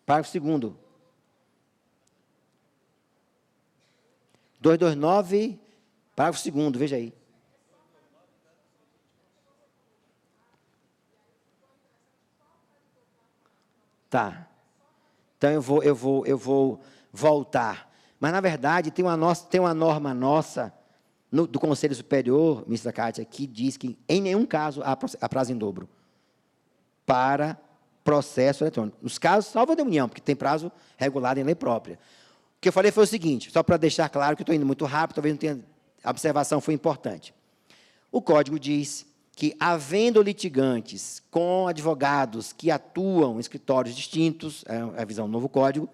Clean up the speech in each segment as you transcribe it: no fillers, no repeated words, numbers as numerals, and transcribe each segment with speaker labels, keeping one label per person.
Speaker 1: Parágrafo 2º. 229, parágrafo 2º, veja aí. Tá. Então, eu vou voltar. Mas, na verdade, tem uma norma nossa do Conselho Superior, ministra Kátia, que diz que, em nenhum caso, há prazo em dobro para processo eletrônico. Nos casos, salvo a união, porque tem prazo regulado em lei própria. O que eu falei foi o seguinte, só para deixar claro que eu estou indo muito rápido, talvez não tenha... A observação foi importante. O Código diz que, havendo litigantes com advogados que atuam em escritórios distintos, é a visão do novo Código,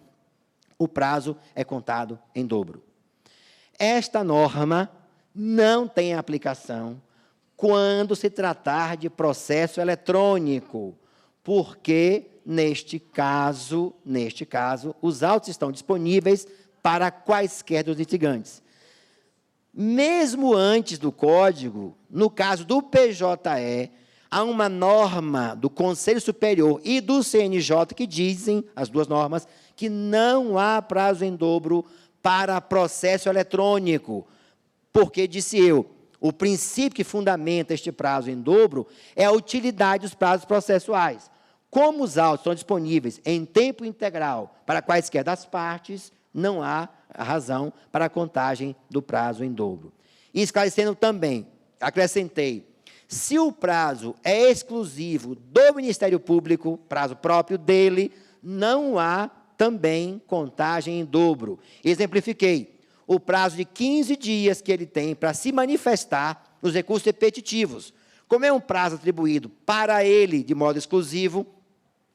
Speaker 1: o prazo é contado em dobro. Esta norma não tem aplicação quando se tratar de processo eletrônico, porque, neste caso, os autos estão disponíveis para quaisquer dos litigantes. Mesmo antes do Código, no caso do PJE, há uma norma do Conselho Superior e do CNJ que dizem, as duas normas, que não há prazo em dobro para processo eletrônico, porque, disse eu, o princípio que fundamenta este prazo em dobro é a utilidade dos prazos processuais. Como os autos estão disponíveis em tempo integral para quaisquer das partes, não há razão para a contagem do prazo em dobro. E esclarecendo também, acrescentei, se o prazo é exclusivo do Ministério Público, prazo próprio dele, não há também contagem em dobro. Exemplifiquei o prazo de 15 dias que ele tem para se manifestar nos recursos repetitivos. Como é um prazo atribuído para ele de modo exclusivo,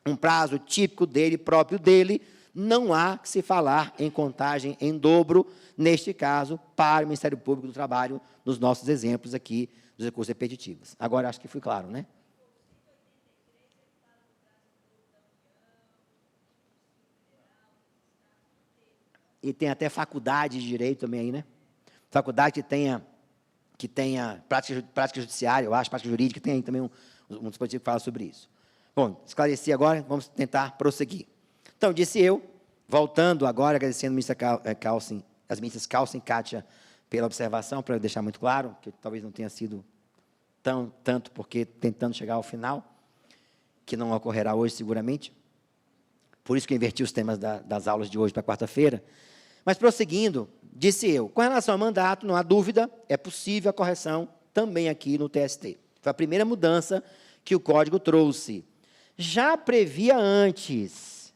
Speaker 1: um prazo típico dele, próprio dele, não há que se falar em contagem em dobro, neste caso, para o Ministério Público do Trabalho, nos nossos exemplos aqui dos recursos repetitivos. Agora, acho que fui claro, né? E tem até faculdade de direito também aí, né? Faculdade que tenha prática judiciária, eu acho, prática jurídica, tem aí também um dispositivo que fala sobre isso. Bom, esclareci agora, vamos tentar prosseguir. Então, disse eu, voltando agora, agradecendo as ministras Calcin e Kátia pela observação, para deixar muito claro, que talvez não tenha sido tanto, porque tentando chegar ao final, que não ocorrerá hoje, seguramente. Por isso que eu inverti os temas das aulas de hoje para quarta-feira. Mas, prosseguindo, disse eu, com relação ao mandato, não há dúvida, é possível a correção também aqui no TST. Foi a primeira mudança que o Código trouxe. Já previa antes,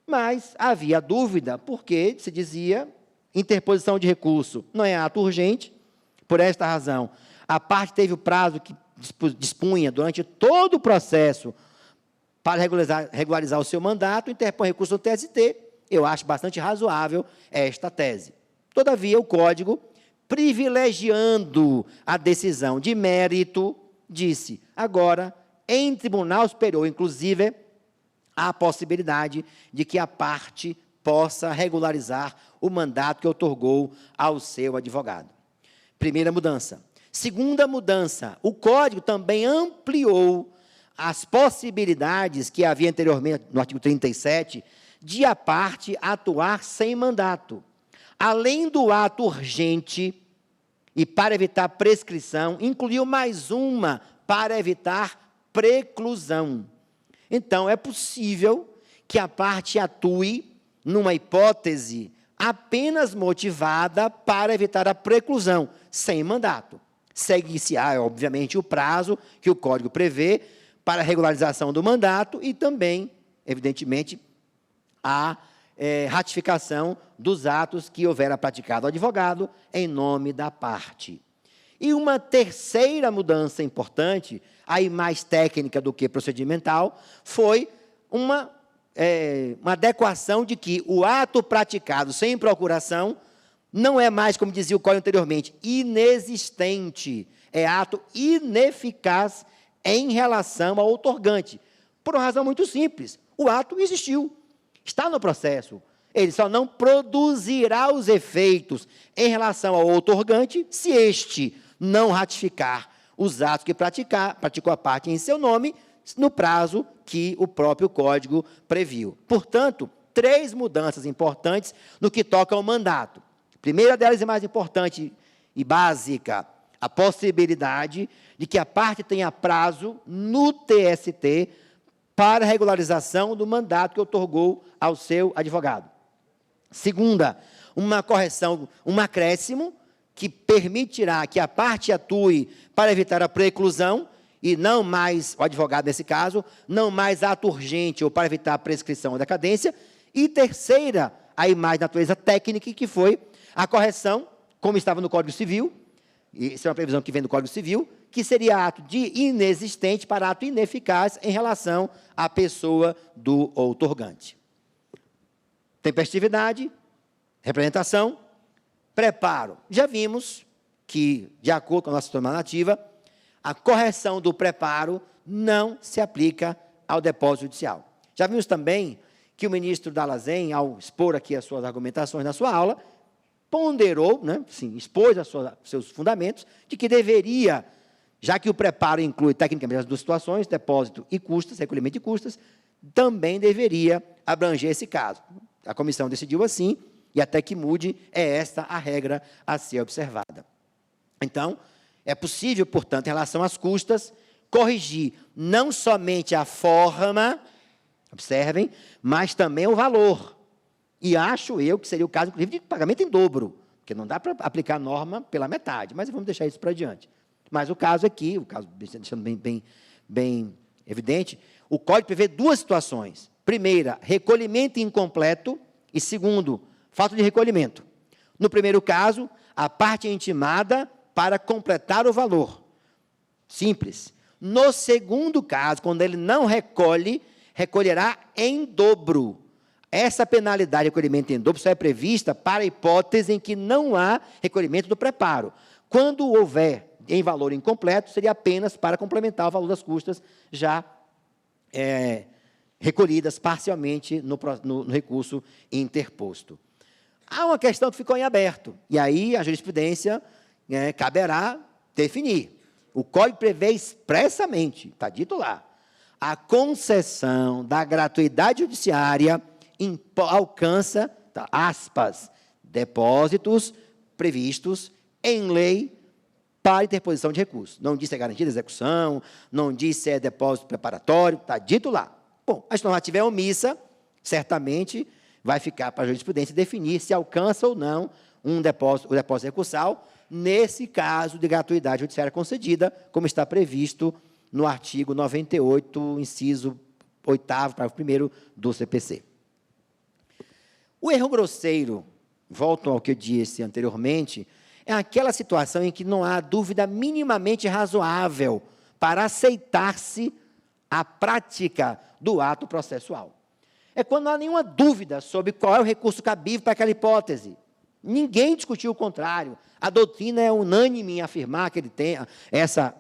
Speaker 1: mas havia dúvida, porque se dizia interposição de recurso não é ato urgente, por esta razão, a parte teve o prazo que dispunha durante todo o processo para regularizar o seu mandato, interpõe recurso no TST, eu acho bastante razoável esta tese. Todavia, o Código, privilegiando a decisão de mérito, disse, agora, em Tribunal Superior, inclusive, há a possibilidade de que a parte possa regularizar o mandato que outorgou ao seu advogado. Primeira mudança. Segunda mudança, o Código também ampliou as possibilidades que havia anteriormente, no artigo 37, de a parte atuar sem mandato. Além do ato urgente, e para evitar prescrição, incluiu mais uma para evitar preclusão. Então, é possível que a parte atue numa hipótese apenas motivada para evitar a preclusão, sem mandato. Segue-se-á, obviamente, o prazo que o Código prevê para a regularização do mandato e também, evidentemente, a ratificação dos atos que houvera praticado o advogado em nome da parte. E uma terceira mudança importante, aí mais técnica do que procedimental, foi uma adequação de que o ato praticado sem procuração não é mais, como dizia o Código anteriormente, inexistente, é ato ineficaz em relação ao outorgante, por uma razão muito simples, o ato existiu, está no processo, ele só não produzirá os efeitos em relação ao outorgante se este não ratificar os atos que praticou a parte em seu nome, no prazo que o próprio Código previu. Portanto, 3 mudanças importantes no que toca ao mandato. A primeira delas, e mais importante e básica, a possibilidade de que a parte tenha prazo no TST para regularização do mandato que outorgou ao seu advogado. Segunda, uma correção, um acréscimo que permitirá que a parte atue para evitar a preclusão e não mais, o advogado nesse caso, não mais ato urgente ou para evitar a prescrição ou decadência. E terceira, aí mais natureza técnica, que foi a correção, como estava no Código Civil, e isso é uma previsão que vem do Código Civil, que seria ato de inexistente para ato ineficaz em relação à pessoa do outorgante. Tempestividade, representação, preparo. Já vimos que, de acordo com a nossa normativa, a correção do preparo não se aplica ao depósito judicial. Já vimos também que o ministro Dallazen, ao expor aqui as suas argumentações na sua aula, ponderou, né, sim, expôs seus fundamentos, de que deveria, já que o preparo inclui tecnicamente as 2 situações, depósito e custas, recolhimento de custas, também deveria abranger esse caso. A comissão decidiu assim, e até que mude, é esta a regra a ser observada. Então, é possível, portanto, em relação às custas, corrigir não somente a forma, observem, mas também o valor. E acho eu que seria o caso, inclusive, de pagamento em dobro, porque não dá para aplicar a norma pela metade, mas vamos deixar isso para adiante. Mas o caso aqui, o caso deixando bem evidente, o Código prevê 2 situações. Primeira, recolhimento incompleto, e segundo, falta de recolhimento. No primeiro caso, a parte é intimada para completar o valor. Simples. No segundo caso, quando ele não recolhe, recolherá em dobro. Essa penalidade de recolhimento em dobro só é prevista para a hipótese em que não há recolhimento do preparo. Quando houver em valor incompleto, seria apenas para complementar o valor das custas já recolhidas parcialmente no recurso interposto. Há uma questão que ficou em aberto, e aí a jurisprudência caberá definir. O Código prevê expressamente, está dito lá, a concessão da gratuidade judiciária alcança, aspas, depósitos previstos em lei para interposição de recurso. Não diz se é garantida a execução, não diz se é depósito preparatório, está dito lá. Bom, a normativa é omissa, certamente vai ficar para a jurisprudência definir se alcança ou não o depósito recursal, nesse caso de gratuidade judiciária concedida, como está previsto no artigo 98, inciso 8º, parágrafo 1º do CPC. O erro grosseiro, volto ao que eu disse anteriormente, é aquela situação em que não há dúvida minimamente razoável para aceitar-se a prática do ato processual. É quando não há nenhuma dúvida sobre qual é o recurso cabível para aquela hipótese. Ninguém discutiu o contrário. A doutrina é unânime em afirmar que ele tem essa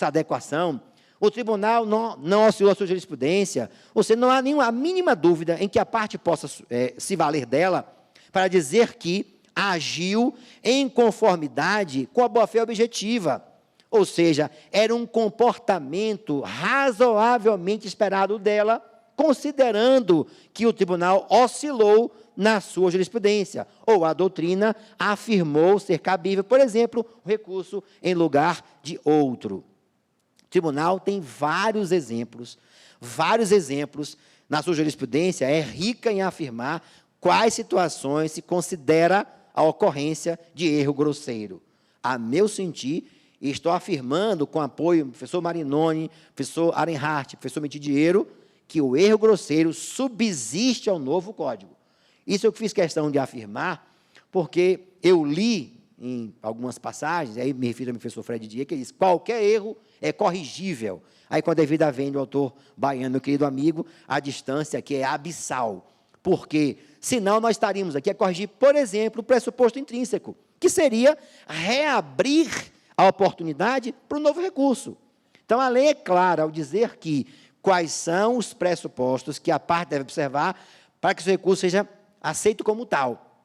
Speaker 1: adequação. O tribunal não oscilou a sua jurisprudência. Ou seja, não há nenhuma mínima dúvida em que a parte possa se valer dela para dizer que agiu em conformidade com a boa-fé objetiva. Ou seja, era um comportamento razoavelmente esperado dela, considerando que o tribunal oscilou na sua jurisprudência, ou a doutrina afirmou ser cabível, por exemplo, o recurso em lugar de outro. O tribunal tem vários exemplos na sua jurisprudência, é rica em afirmar quais situações se considera a ocorrência de erro grosseiro. A meu sentir, estou afirmando, com apoio do professor Marinoni, professor Arenhart, professor Metidiero, que o erro grosseiro subsiste ao novo Código. Isso eu fiz questão de afirmar, porque eu li em algumas passagens, aí me refiro ao professor Fred Dias, que diz que qualquer erro é corrigível. Aí, com a devida vem do autor baiano, meu querido amigo, a distância aqui é abissal. Porque, senão, nós estaríamos aqui a corrigir, por exemplo, o pressuposto intrínseco, que seria reabrir a oportunidade para o novo recurso. Então, a lei é clara ao dizer que quais são os pressupostos que a parte deve observar para que o seu recurso seja aceito como tal.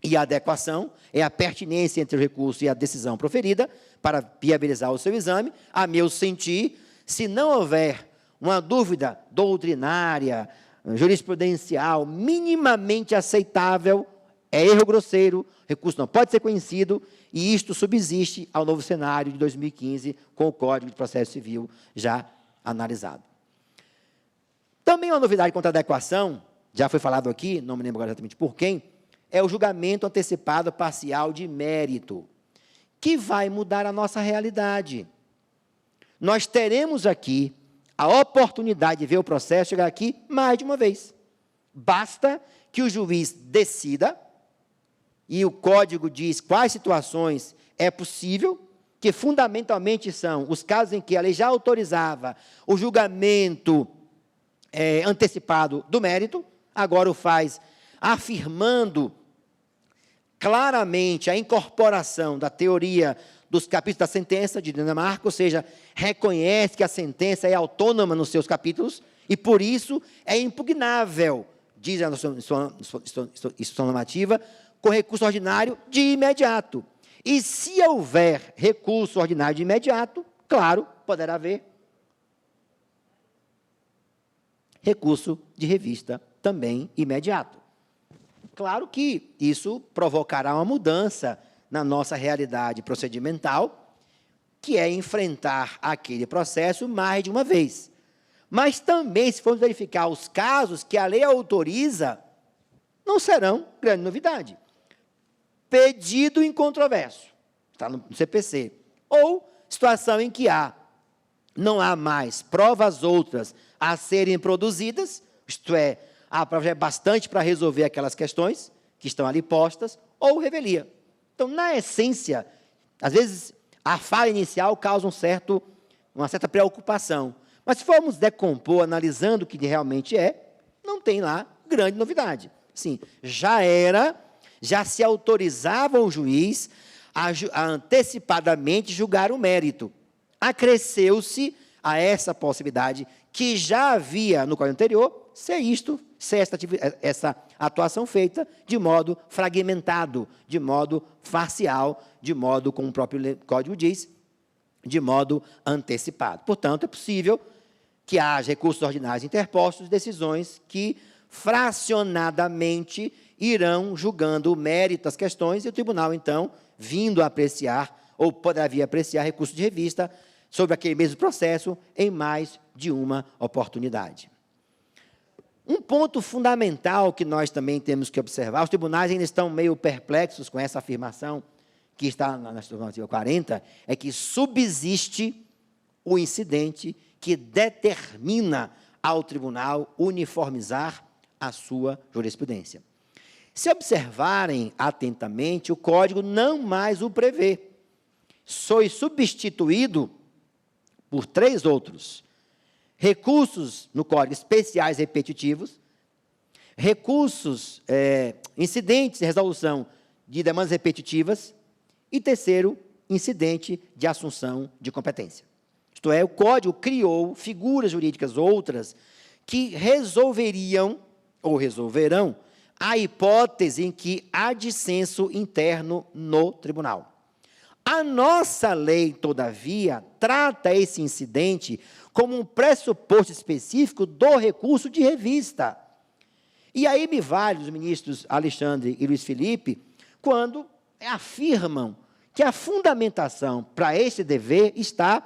Speaker 1: E a adequação é a pertinência entre o recurso e a decisão proferida para viabilizar o seu exame. A meu sentir, se não houver uma dúvida doutrinária, jurisprudencial, minimamente aceitável, é erro grosseiro, recurso não pode ser conhecido, e isto subsiste ao novo cenário de 2015, com o Código de Processo Civil já analisado. Também uma novidade contra a adequação, já foi falado aqui, não me lembro agora exatamente por quem, é o julgamento antecipado parcial de mérito, que vai mudar a nossa realidade. Nós teremos aqui a oportunidade de ver o processo chegar aqui mais de uma vez. Basta que o juiz decida, e o Código diz quais situações é possível, que fundamentalmente são os casos em que a lei já autorizava o julgamento antecipado do mérito, agora o faz afirmando claramente a incorporação da teoria dos capítulos da sentença de Dinamarca, ou seja, reconhece que a sentença é autônoma nos seus capítulos e, por isso, é impugnável, diz a sua instituição normativa, com recurso ordinário de imediato. E, se houver recurso ordinário de imediato, claro, poderá haver recurso de revista também imediato. Claro que isso provocará uma mudança na nossa realidade procedimental, que é enfrentar aquele processo mais de uma vez. Mas também, se formos verificar os casos que a lei autoriza, não serão grande novidade. Pedido incontroverso, está no CPC. Ou situação em que não há mais provas outras a serem produzidas, isto é, a prova já é bastante para resolver aquelas questões que estão ali postas, ou revelia. Então, na essência, às vezes, a fala inicial causa uma certa preocupação. Mas, se formos decompor, analisando o que realmente não tem lá grande novidade. Sim, já se autorizava o juiz a antecipadamente julgar o mérito. Acresceu-se a essa possibilidade que já havia no Código anterior, ser essa atuação feita de modo fragmentado, de modo parcial, de modo, como o próprio Código diz, de modo antecipado. Portanto, é possível que haja recursos ordinários interpostos, decisões que fracionadamente irão julgando o mérito das questões, e o tribunal, então, vindo a apreciar, ou poderá vir a apreciar recurso de revista sobre aquele mesmo processo em mais de uma oportunidade. Um ponto fundamental que nós também temos que observar, os tribunais ainda estão meio perplexos com essa afirmação, que está na normativa 40, é que subsiste o incidente que determina ao tribunal uniformizar a sua jurisprudência. Se observarem atentamente, o Código não mais o prevê. Foi substituído por 3 outros. Recursos no Código especiais repetitivos, recursos, incidentes de resolução de demandas repetitivas, e terceiro, incidente de assunção de competência. Isto é, o Código criou figuras jurídicas outras que resolveriam, ou resolverão, a hipótese em que há dissenso interno no tribunal. A nossa lei, todavia, trata esse incidente como um pressuposto específico do recurso de revista. E aí me vale os ministros Alexandre e Luiz Felipe, quando afirmam que a fundamentação para esse dever está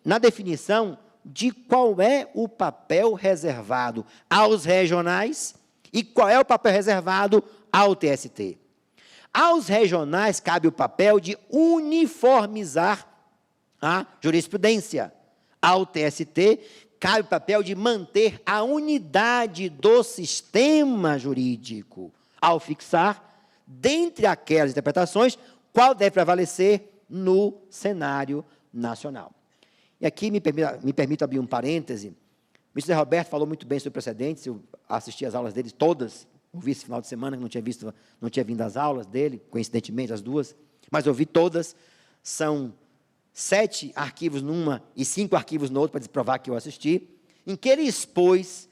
Speaker 1: na definição de qual é o papel reservado aos regionais e qual é o papel reservado ao TST. Aos regionais cabe o papel de uniformizar a jurisprudência. Ao TST cabe o papel de manter a unidade do sistema jurídico, ao fixar, dentre aquelas interpretações, qual deve prevalecer no cenário nacional. E aqui me permito abrir um parêntese. O ministro Zé Roberto falou muito bem sobre precedentes, eu assisti às aulas dele todas, ouvi esse final de semana, que não tinha vindo às aulas dele, coincidentemente as 2, mas ouvi todas. São 7 arquivos numa e 5 arquivos no outro, para provar que eu assisti, em que ele expôs,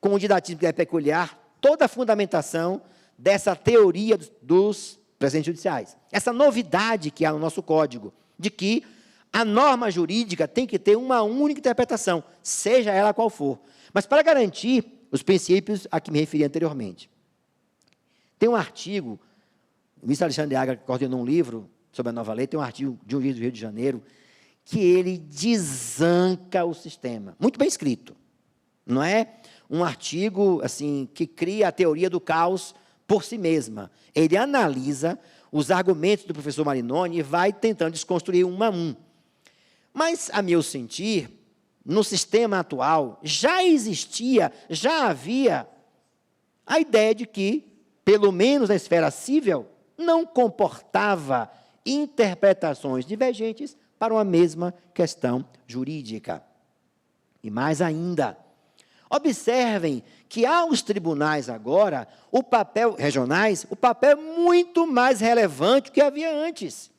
Speaker 1: com o didatismo que é peculiar, toda a fundamentação dessa teoria dos precedentes judiciais. Essa novidade que há no nosso Código, de que A norma jurídica tem que ter uma única interpretação, seja ela qual for. Mas para garantir os princípios a que me referi anteriormente. Tem um artigo, o ministro Alexandre Agra coordenou um livro sobre a nova lei, tem um artigo de um juiz do Rio de Janeiro, que ele desanca o sistema. Muito bem escrito. Não é um artigo assim, que cria a teoria do caos por si mesma. Ele analisa os argumentos do professor Marinoni e vai tentando desconstruir um a um. Mas, a meu sentir, no sistema atual, já existia, já havia a ideia de que, pelo menos na esfera civil, não comportava interpretações divergentes para uma mesma questão jurídica. E mais ainda, observem que aos tribunais agora, o papel regionais, o papel é muito mais relevante do que havia antes.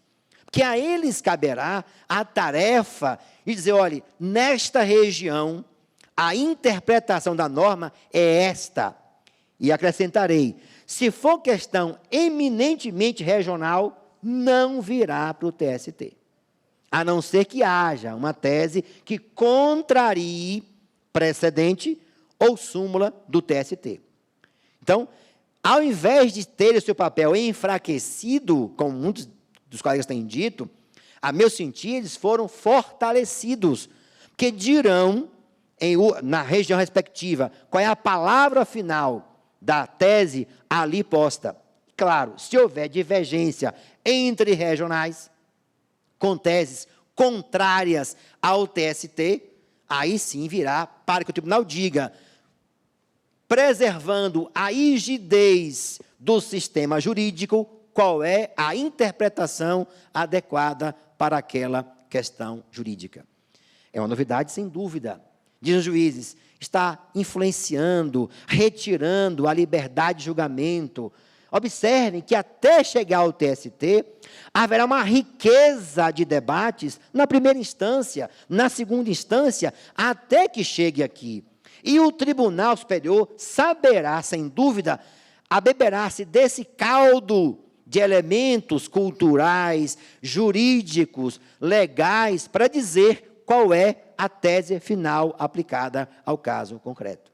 Speaker 1: Porque a eles caberá a tarefa de dizer, olha, nesta região, a interpretação da norma é esta. E acrescentarei, se for questão eminentemente regional, não virá para o TST. A não ser que haja uma tese que contrarie precedente ou súmula do TST. Então, ao invés de ter o seu papel enfraquecido, como muitos dos colegas têm dito, a meu sentir, eles foram fortalecidos, porque dirão, na região respectiva, qual é a palavra final da tese ali posta. Claro, se houver divergência entre regionais, com teses contrárias ao TST, aí sim virá para que o tribunal diga, preservando a rigidez do sistema jurídico, qual é a interpretação adequada para aquela questão jurídica. É uma novidade, sem dúvida. Dizem os juízes, está influenciando, retirando a liberdade de julgamento. Observem que até chegar ao TST, haverá uma riqueza de debates na primeira instância, na segunda instância, até que chegue aqui. E o Tribunal Superior saberá, sem dúvida, abeberar-se desse caldo de elementos culturais, jurídicos, legais, para dizer qual é a tese final aplicada ao caso concreto.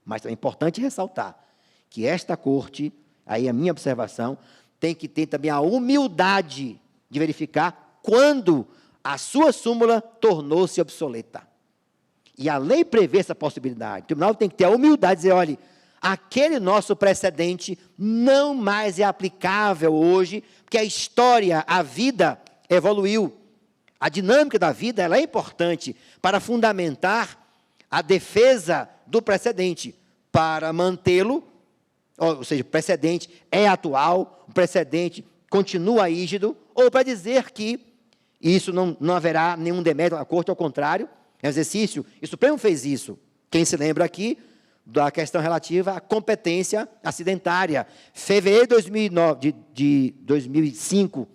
Speaker 1: Mas é importante ressaltar que esta corte, aí a minha observação, tem que ter também a humildade de verificar quando a sua súmula tornou-se obsoleta. E a lei prevê essa possibilidade. O tribunal tem que ter a humildade de dizer, olha, aquele nosso precedente não mais é aplicável hoje, porque a história, a vida evoluiu. A dinâmica da vida ela é importante para fundamentar a defesa do precedente, para mantê-lo, ou seja, o precedente é atual, o precedente continua rígido, ou para dizer que isso não haverá nenhum demérito à corte, ao contrário, é um exercício, e o Supremo fez isso. Quem se lembra aqui da questão relativa à competência acidentária. Fevereiro de 2005,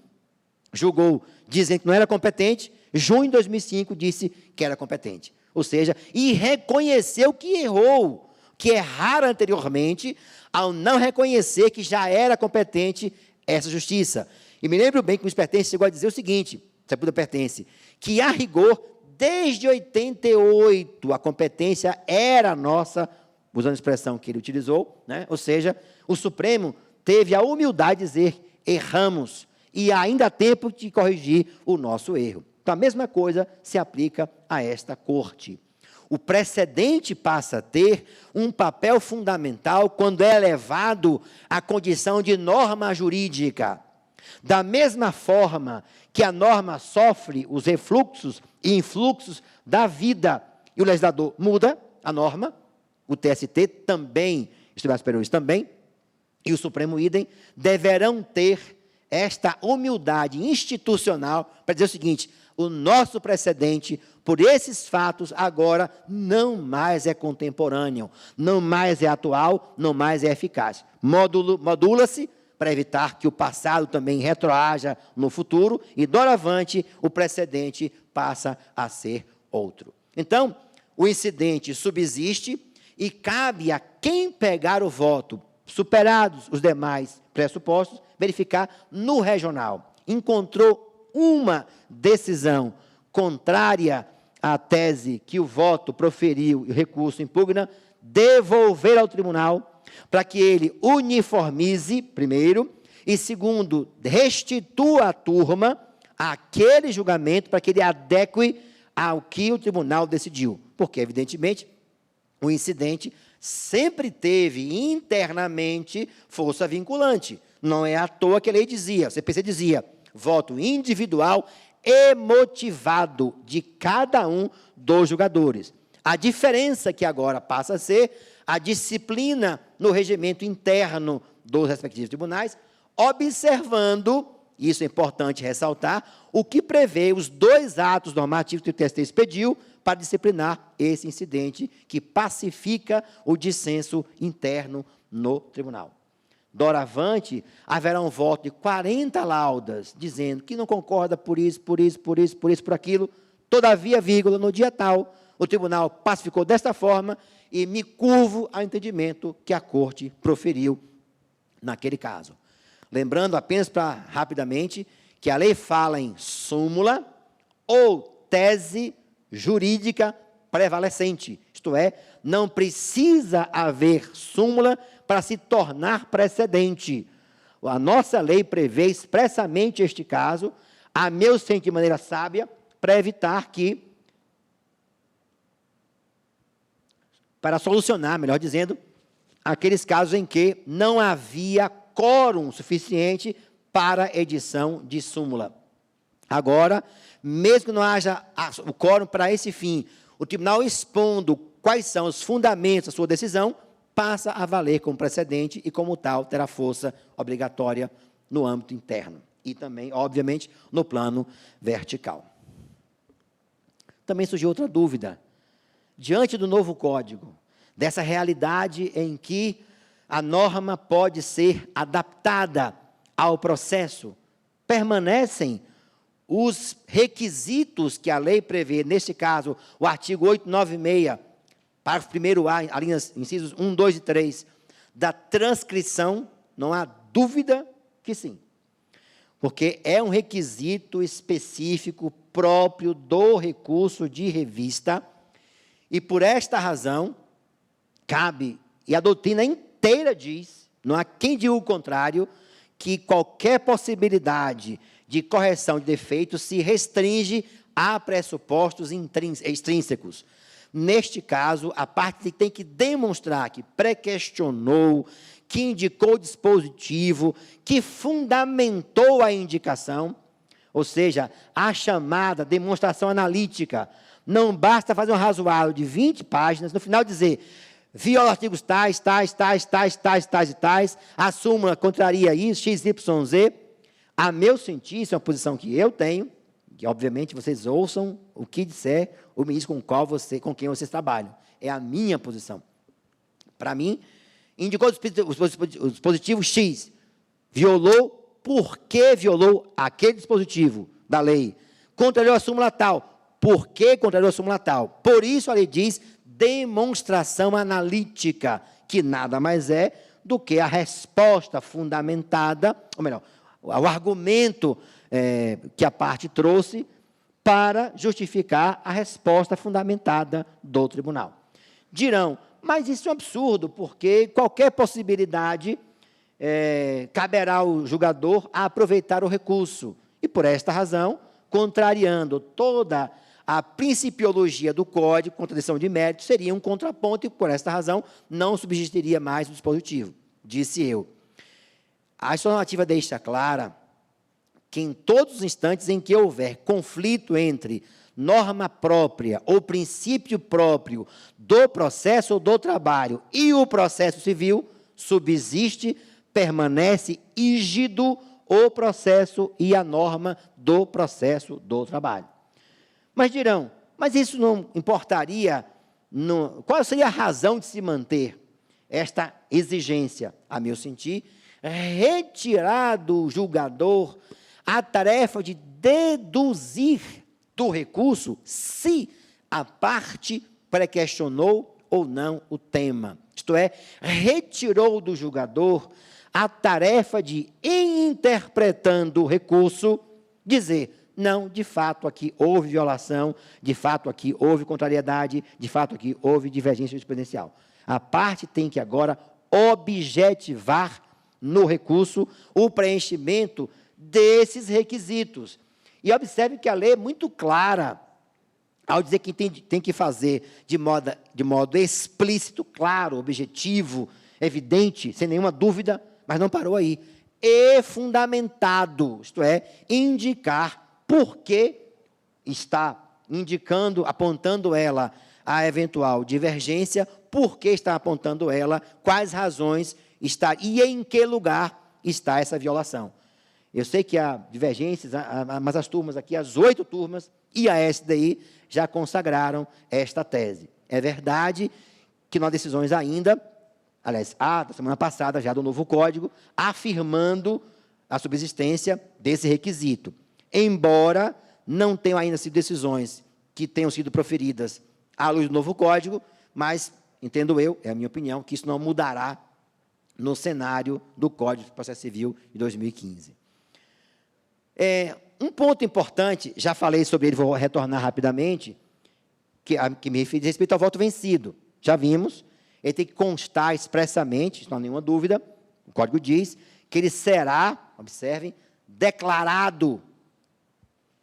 Speaker 1: julgou, dizendo que não era competente, junho de 2005 disse que era competente. Ou seja, e reconheceu que errou, que errara anteriormente, ao não reconhecer que já era competente essa justiça. E me lembro bem que o juiz Pertence chegou a dizer o seguinte, Sepúlveda Pertence, que a rigor, desde 88, a competência era nossa, usando a expressão que ele utilizou, né? Ou seja, o Supremo teve a humildade de dizer, erramos, e ainda há tempo de corrigir o nosso erro. Então, a mesma coisa se aplica a esta corte. O precedente passa a ter um papel fundamental quando é elevado à condição de norma jurídica. Da mesma forma que a norma sofre os refluxos e influxos da vida, e o legislador muda a norma, o TST também, os tribunais superiores também, e o Supremo idem, deverão ter esta humildade institucional para dizer o seguinte, o nosso precedente, por esses fatos, agora não mais é contemporâneo, não mais é atual, não mais é eficaz. Modula-se para evitar que o passado também retroaja no futuro, e, doravante, o precedente passa a ser outro. Então, o incidente subsiste e cabe a quem pegar o voto, superados os demais pressupostos, verificar no regional. Encontrou uma decisão contrária à tese que o voto proferiu e o recurso impugna, devolver ao tribunal para que ele uniformize, primeiro, e segundo, restitua à turma aquele julgamento para que ele adeque ao que o tribunal decidiu. Porque, evidentemente, o incidente sempre teve internamente força vinculante. Não é à toa que a lei dizia, a CPC dizia, voto individual e motivado de cada um dos julgadores. A diferença que agora passa a ser a disciplina no regimento interno dos respectivos tribunais, observando, isso é importante ressaltar, o que prevê os 2 atos normativos que o TST expediu para disciplinar esse incidente que pacifica o dissenso interno no tribunal. Doravante, haverá um voto de 40 laudas, dizendo que não concorda por isso, por aquilo, todavia, vírgula, no dia tal, o tribunal pacificou desta forma e me curvo ao entendimento que a Corte proferiu naquele caso. Lembrando apenas rapidamente, que a lei fala em súmula ou tese jurídica prevalecente, isto é, não precisa haver súmula para se tornar precedente. A nossa lei prevê expressamente este caso, a meu sentir de maneira sábia, para evitar que, para solucionar, melhor dizendo, aqueles casos em que não havia quórum suficiente para edição de súmula. Agora, mesmo que não haja o quórum para esse fim, o tribunal expondo quais são os fundamentos da sua decisão, passa a valer como precedente e, como tal, terá força obrigatória no âmbito interno e também, obviamente, no plano vertical. Também surgiu outra dúvida. Diante do novo Código, dessa realidade em que a norma pode ser adaptada ao processo, permanecem os requisitos que a lei prevê, neste caso, o artigo 896, parágrafo 1º A, linhas, incisos 1, 2 e 3, da transcrição, não há dúvida que sim. Porque é um requisito específico próprio do recurso de revista, e por esta razão, cabe, e a doutrina inteira diz, não há quem diga o contrário, que qualquer possibilidade de correção de defeitos se restringe a pressupostos extrínsecos. Neste caso, a parte tem que demonstrar que pré-questionou, que indicou o dispositivo, que fundamentou a indicação, ou seja, a chamada demonstração analítica. Não basta fazer um razoável de 20 páginas, no final dizer, viola artigos tais, e tais, a súmula contraria isso, x, y, z. A meu sentir, isso é uma posição que eu tenho, que obviamente vocês ouçam o que disser o ministro com quem vocês trabalham. É a minha posição. Para mim, indicou o dispositivo X, violou, por que violou aquele dispositivo da lei? Contrariou a súmula tal, por que contrariou a súmula tal? Por isso a lei diz demonstração analítica, que nada mais é do que a resposta fundamentada, ou melhor, o argumento que a parte trouxe para justificar a resposta fundamentada do tribunal. Dirão, mas isso é um absurdo, porque qualquer possibilidade caberá ao julgador a aproveitar o recurso. E, por esta razão, contrariando toda a principiologia do Código, contradição de mérito, seria um contraponto e, por esta razão, não subsistiria mais o dispositivo, disse eu. A normativa deixa clara que em todos os instantes em que houver conflito entre norma própria ou princípio próprio do processo ou do trabalho e o processo civil, subsiste, permanece rígido o processo e a norma do processo do trabalho. Mas dirão, mas isso não importaria, qual seria a razão de se manter esta exigência? A meu sentir, retirar do julgador a tarefa de deduzir do recurso se a parte pré-questionou ou não o tema. Isto é, retirou do julgador a tarefa de, interpretando o recurso, dizer, Não, de fato, aqui houve violação, de fato, aqui houve contrariedade, de fato, aqui houve divergência jurisprudencial. A parte tem que agora objetivar no recurso o preenchimento desses requisitos. E observe que a lei é muito clara ao dizer que tem que fazer de modo explícito, claro, objetivo, evidente, sem nenhuma dúvida, mas não parou aí. E fundamentado, isto é, indicar por que está indicando, apontando ela a eventual divergência, por que está apontando ela, quais razões está e em que lugar está essa violação. Eu sei que há divergências, mas as turmas aqui, as 8 turmas e a SDI já consagraram esta tese. É verdade que não há decisões ainda, aliás, da semana passada já do novo Código, afirmando a subsistência desse requisito. Embora não tenham ainda sido decisões que tenham sido proferidas à luz do novo Código, mas, entendo eu, é a minha opinião, que isso não mudará no cenário do Código de Processo Civil de 2015. Um ponto importante, já falei sobre ele, vou retornar rapidamente, que me refere a respeito ao voto vencido. Já vimos, ele tem que constar expressamente, não há nenhuma dúvida, o Código diz, que ele será, observem, declarado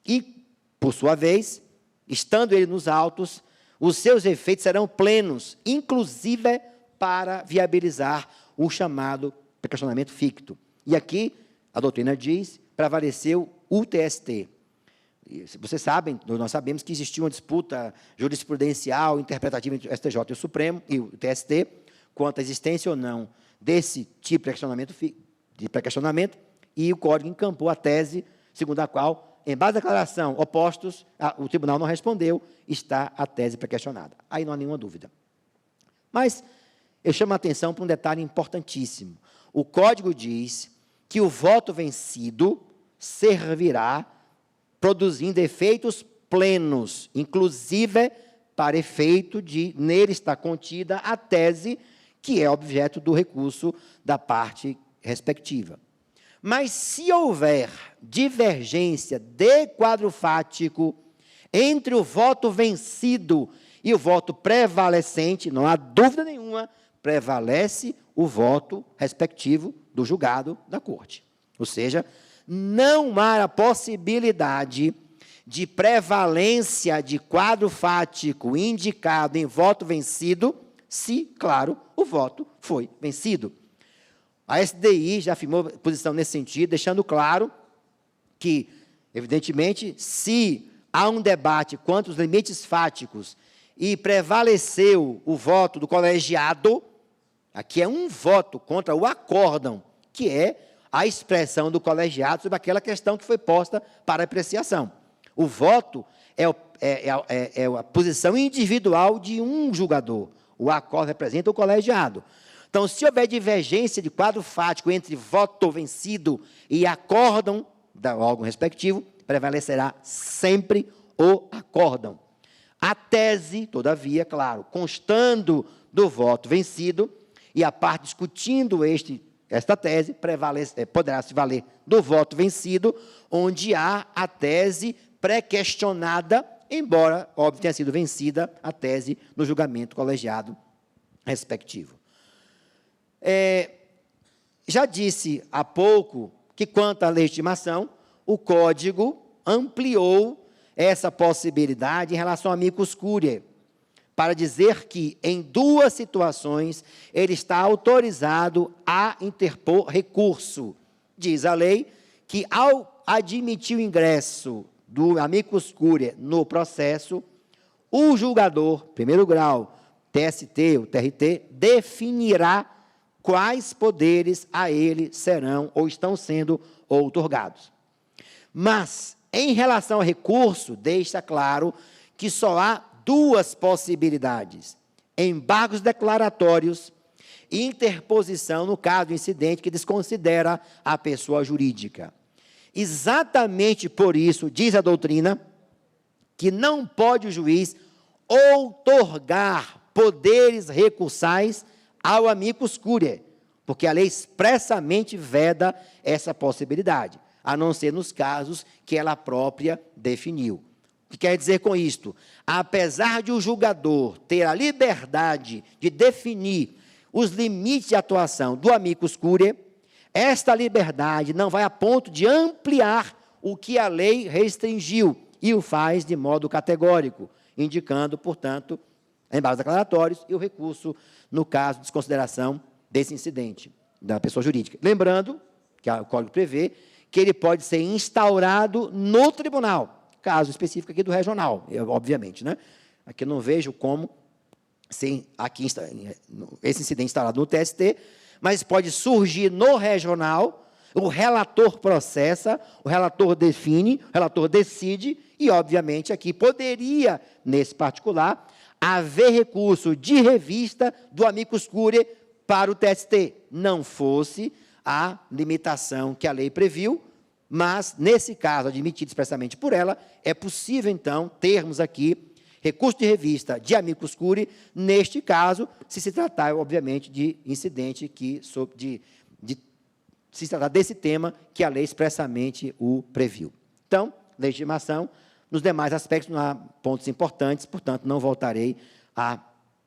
Speaker 1: e, por sua vez, estando ele nos autos, os seus efeitos serão plenos, inclusive para viabilizar o chamado precacionamento ficto. E aqui, a doutrina diz, prevaleceu o TST. Vocês sabem, nós sabemos que existiu uma disputa jurisprudencial, interpretativa entre o STJ e o Supremo, e o TST, quanto à existência ou não desse tipo de precacionamento, e o Código encampou a tese, segundo a qual, em base à declaração opostos, o tribunal não respondeu, está a tese prequestionada. Aí não há nenhuma dúvida. Mas eu chamo a atenção para um detalhe importantíssimo. O Código diz que o voto vencido servirá produzindo efeitos plenos, inclusive para efeito de nele estar contida a tese que é objeto do recurso da parte respectiva. Mas se houver divergência de quadro fático entre o voto vencido e o voto prevalecente, não há dúvida nenhuma, prevalece o voto respectivo do julgado da corte. Ou seja, não há a possibilidade de prevalência de quadro fático indicado em voto vencido, se, claro, o voto foi vencido. A SDI já afirmou posição nesse sentido, deixando claro que, evidentemente, se há um debate quanto aos limites fáticos e prevaleceu o voto do colegiado, aqui é um voto contra o acórdão, que é a expressão do colegiado sobre aquela questão que foi posta para apreciação. O voto é a posição individual de um julgador. O acórdão representa o colegiado. Então, se houver divergência de quadro fático entre voto vencido e acórdão do órgão respectivo, prevalecerá sempre o acórdão. A tese, todavia, claro, constando do voto vencido, e a parte discutindo esta tese, poderá se valer do voto vencido, onde há a tese pré-questionada, embora, óbvio, tenha sido vencida a tese no julgamento colegiado respectivo. Já disse há pouco que, quanto à legitimação, o Código ampliou essa possibilidade em relação a amicus curiae, para dizer que, em 2 situações, ele está autorizado a interpor recurso. Diz a lei que, ao admitir o ingresso do amicus curiae no processo, o julgador, primeiro grau, TST ou TRT, definirá quais poderes a ele serão ou estão sendo outorgados. Mas, em relação ao recurso, deixa claro que só há 2 possibilidades: embargos declaratórios e interposição no caso do incidente que desconsidera a pessoa jurídica. Exatamente por isso, diz a doutrina, que não pode o juiz outorgar poderes recursais ao amicus curiae, porque a lei expressamente veda essa possibilidade. a não ser nos casos que ela própria definiu. O que quer dizer com isto? Apesar de o julgador ter a liberdade de definir os limites de atuação do amicus curiae, esta liberdade não vai a ponto de ampliar o que a lei restringiu e o faz de modo categórico, indicando, portanto, embargos declaratórios e o recurso no caso de desconsideração desse incidente da pessoa jurídica. Lembrando que o Código prevê que ele pode ser instaurado no tribunal, caso específico aqui do regional, obviamente, né? Aqui eu não vejo como aqui esse incidente instaurado no TST, mas pode surgir no regional, o relator processa, o relator define, o relator decide, e, obviamente, aqui poderia, nesse particular, haver recurso de revista do amicus curiae para o TST, não fosse a limitação que a lei previu, mas, nesse caso, admitido expressamente por ela, é possível, então, termos aqui recurso de revista de amicus curiae, neste caso, se tratar, obviamente, de incidente se tratar desse tema que a lei expressamente o previu. Então, legitimação, nos demais aspectos não há pontos importantes, portanto, não voltarei a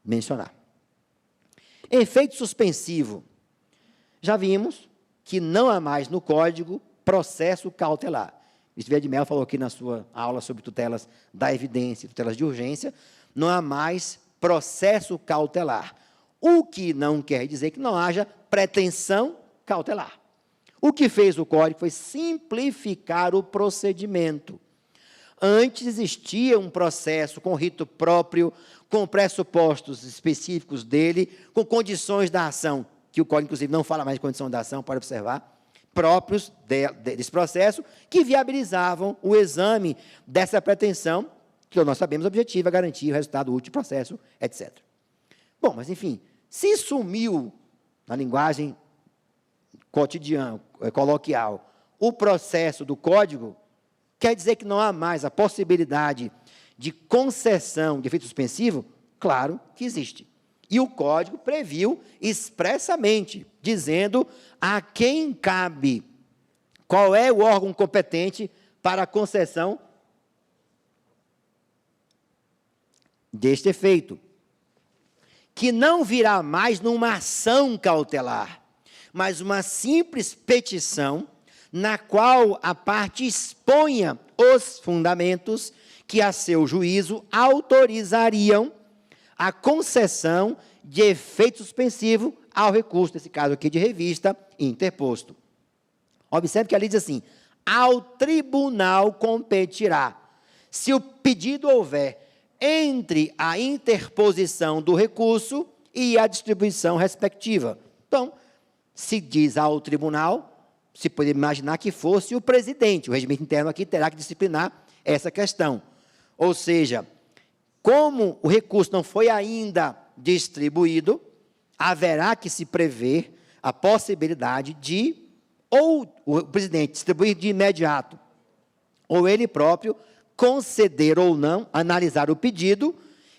Speaker 1: mencionar. Efeito suspensivo. Já vimos que não há mais no Código processo cautelar. O Vieira de Mello falou aqui na sua aula sobre tutelas da evidência, tutelas de urgência, não há mais processo cautelar. O que não quer dizer que não haja pretensão cautelar. O que fez o Código foi simplificar o procedimento. Antes existia um processo com rito próprio, com pressupostos específicos dele, com condições da ação, que o Código, inclusive, não fala mais de condição da ação, pode observar, próprios desse processo, que viabilizavam o exame dessa pretensão, que nós sabemos o objetivo é garantir o resultado útil do processo, etc. Bom, mas, enfim, se sumiu, na linguagem cotidiana, coloquial, o processo do Código, quer dizer que não há mais a possibilidade de concessão de efeito suspensivo? Claro que existe. E o Código previu expressamente, dizendo a quem cabe, qual é o órgão competente para a concessão deste efeito, que não virá mais numa ação cautelar, mas uma simples petição na qual a parte exponha os fundamentos que, a seu juízo, autorizariam a concessão de efeito suspensivo ao recurso, nesse caso aqui de revista, interposto. Observe que ali diz assim, ao tribunal competirá, se o pedido houver entre a interposição do recurso e a distribuição respectiva. Então, se diz ao tribunal, se pode imaginar que fosse o presidente, o regimento interno aqui terá que disciplinar essa questão. Ou seja, como o recurso não foi ainda distribuído, haverá que se prever a possibilidade de, ou o presidente distribuir de imediato, ou ele próprio conceder ou não, analisar o pedido,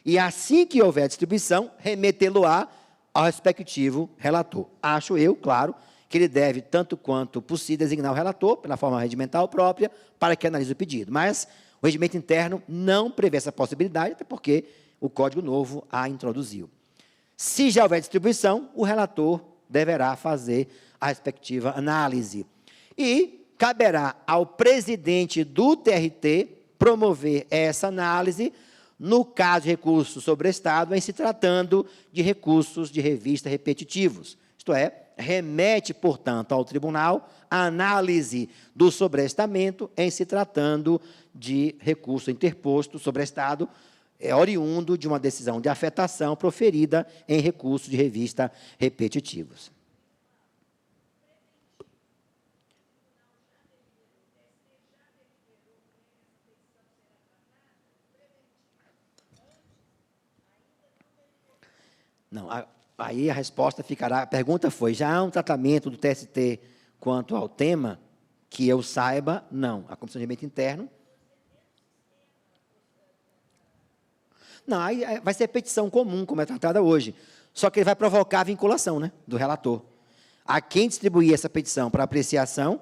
Speaker 1: e assim que houver distribuição, remetê-lo-á ao respectivo relator. Acho eu, claro, que ele deve, tanto quanto possível, designar o relator, pela forma regimental própria, para que analise o pedido. Mas o regimento interno não prevê essa possibilidade, até porque o Código Novo a introduziu. Se já houver distribuição, o relator deverá fazer a respectiva análise. E caberá ao presidente do TRT promover essa análise no caso de recurso sobrestado, em se tratando de recursos de revista repetitivos. Isto é, remete, portanto, ao tribunal a análise do sobrestamento em se tratando de recurso interposto, sobrestado, oriundo de uma decisão de afetação proferida em recursos de revista repetitivos. Não, aí a resposta ficará, a pergunta foi, já há um tratamento do TST quanto ao tema? Que eu saiba, não. A Comissão de Regimento Interno. Não, aí vai ser petição comum, como é tratada hoje. Só que ele vai provocar a vinculação, né, do relator. A quem distribuir essa petição para apreciação,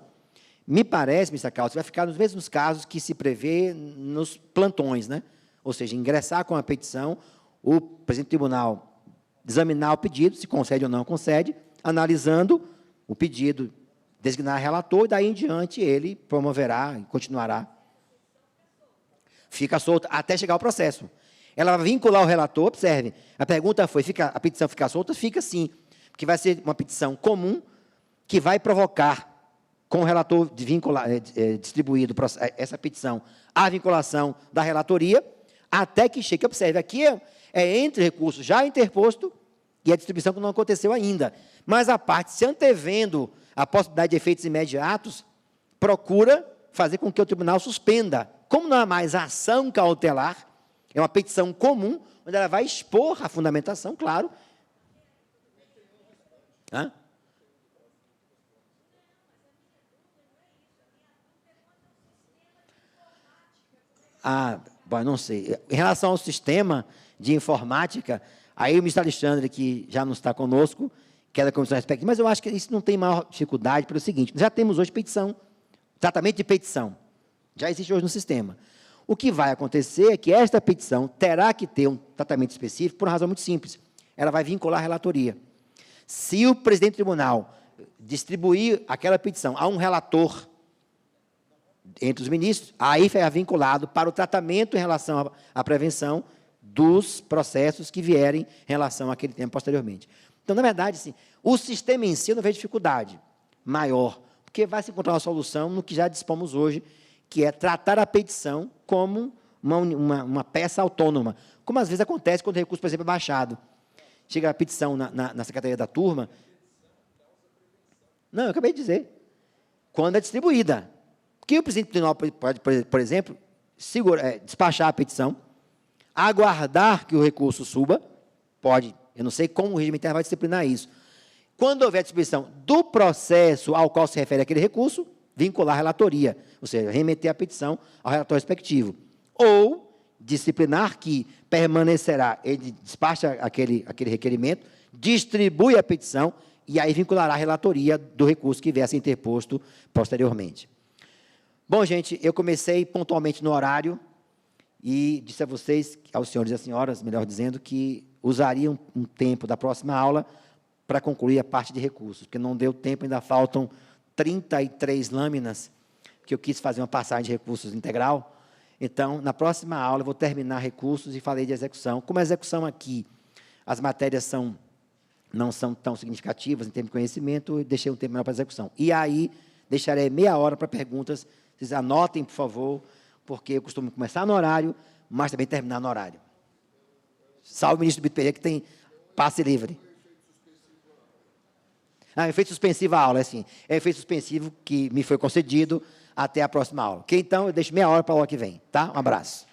Speaker 1: Me parece, Mr. Caos, vai ficar nos mesmos casos que se prevê nos plantões, né? Ou seja, ingressar com a petição, o presidente do tribunal examinar o pedido, se concede ou não concede, analisando o pedido, designar relator, e daí em diante ele promoverá e continuará. Fica solta até chegar ao processo. Ela vai vincular o relator, observe, a pergunta foi, a petição ficar solta? Fica sim, porque vai ser uma petição comum que vai provocar, com o relator distribuído essa petição, a vinculação da relatoria, até que chegue, observe, aqui é entre recursos já interposto e a distribuição que não aconteceu ainda. Mas a parte, se antevendo a possibilidade de efeitos imediatos, procura fazer com que o tribunal suspenda. Como não há mais ação cautelar, é uma petição comum, onde ela vai expor a fundamentação, claro. Hã? Bom, não sei. Em relação ao sistema de informática, aí o ministro Alexandre, que já não está conosco, que é da comissão respectiva, mas eu acho que isso não tem maior dificuldade pelo seguinte, já temos hoje petição, tratamento de petição, já existe hoje no sistema. O que vai acontecer é que esta petição terá que ter um tratamento específico por uma razão muito simples. Ela vai vincular a relatoria. Se o presidente do tribunal distribuir aquela petição a um relator entre os ministros, aí é vinculado para o tratamento em relação à prevenção dos processos que vierem em relação àquele tempo posteriormente. Então, na verdade, sim, o sistema em si eu não vejo dificuldade maior, porque vai se encontrar uma solução no que já dispomos hoje, que é tratar a petição como uma peça autônoma, como às vezes acontece quando o recurso, por exemplo, é baixado. Chega a petição na secretaria da turma. Não, eu acabei de dizer. Quando é distribuída. Que o presidente do tribunal pode, por exemplo, despachar a petição, aguardar que o recurso suba, pode, eu não sei como o regime interno vai disciplinar isso. Quando houver distribuição do processo ao qual se refere aquele recurso, vincular a relatoria, ou seja, remeter a petição ao relator respectivo. Ou disciplinar que permanecerá, ele despacha aquele requerimento, distribui a petição e aí vinculará a relatoria do recurso que vier a ser interposto posteriormente. Bom, gente, eu comecei pontualmente no horário e disse a vocês, aos senhores e às senhoras, melhor dizendo, que usaria um tempo da próxima aula para concluir a parte de recursos, porque não deu tempo, ainda faltam 33 lâminas, que eu quis fazer uma passagem de recursos integral. Então, na próxima aula, eu vou terminar recursos e falei de execução. Como a execução aqui, as matérias não são tão significativas em termos de conhecimento, eu deixei um tempo menor para execução. E aí, deixarei meia hora para perguntas. Vocês anotem, por favor, porque eu costumo começar no horário, mas também terminar no horário. Salve o ministro Bito Pereira, que tem passe livre. Efeito suspensivo à aula, é assim. É efeito suspensivo que me foi concedido até a próxima aula. Ok? Então, eu deixo meia hora para a aula que vem. Tá? Um abraço.